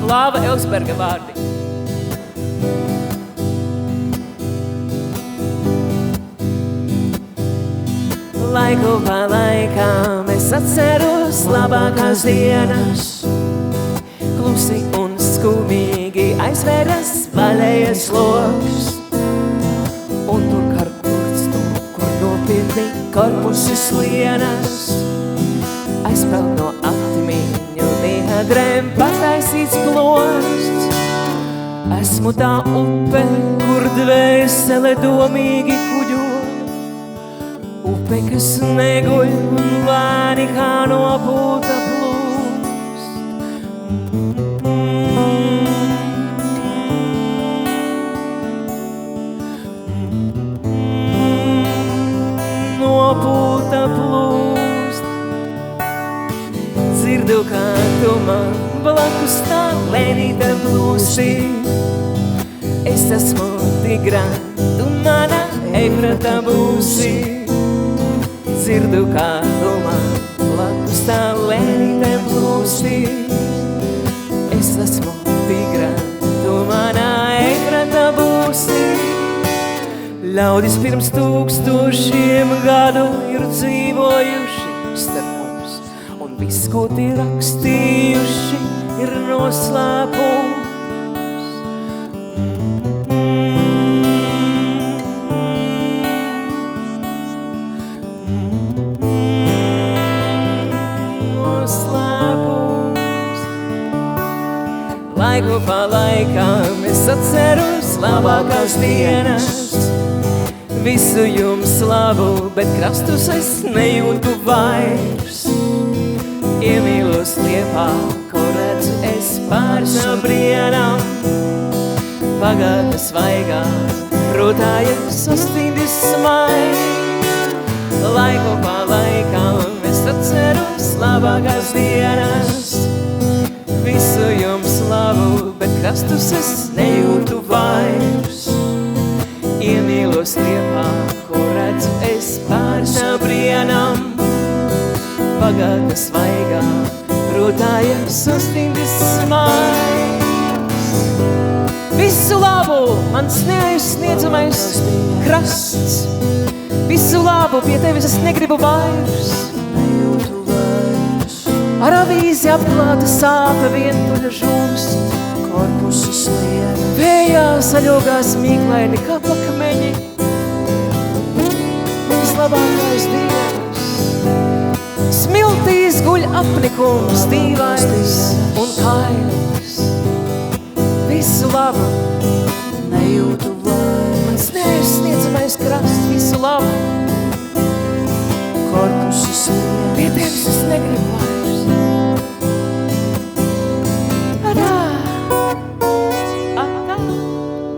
Klāva Elsberga vārdi. Laiku pa laikām es atceros labākās dienas. Klusi un skumīgi aizveras vaļējies loks. Un tur karkurstu, kur nopietni korpusi slienas. Aizpeld no atmiņu niedrēm pataisīts plosts. Esmu tā upe, kur dvēsele domīgi kuģo. Upe, kas neguļ un lēni kā no pūta plūst. No pūta plūst. Dzirdu, kā tu man blakus tā lēnīte plūsi. Es esmu tigrā, tu mana Eifrata būsi. Dzirdu, kā tu man blakus tā lēnīte plūsi. Es esmu tigrā, tu mana Eifrata būsi. Ļaudis pirms 1000 gadu ir dzīvojuši starp mums, un viss, ko tie rakstījuši, ir noslēpums. Laiku pa laikām es atceros labākās dienas. Visu jums labu, bet krastus es nejūtu vairs. Iemīlos Liepā, ko redzu es pār sabrienam. Pagātne svaigā, rotājas sastindis smaids. Laiku pa laikām es atceros labākās dienas. Visu jums labu, bet krastus es nejūtu vairs. Iemīlos Liepā, ko redzu es pār sabrienam. Pagātne svaigā, rotājas sastindis smaids. Visu labu, mans neaizsniedzamais krasts. Visu labu, pie tevis es negribu vairs. Ar avīzi apklāta sāta vientuļa žūst. Korpusi sliena. Vējā saļogās mīklaini kā pakmeņi. Vislabākais dienas. Smiltīs guļ apnikums dīvainis un kailis. Visu labu, nejūtu vairs. Mans neaizsniedzamais krasts, visu labu. Korpusi sliena. Pie tevis es negribu vairs.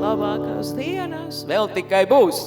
Labākās dienas vēl tikai būs.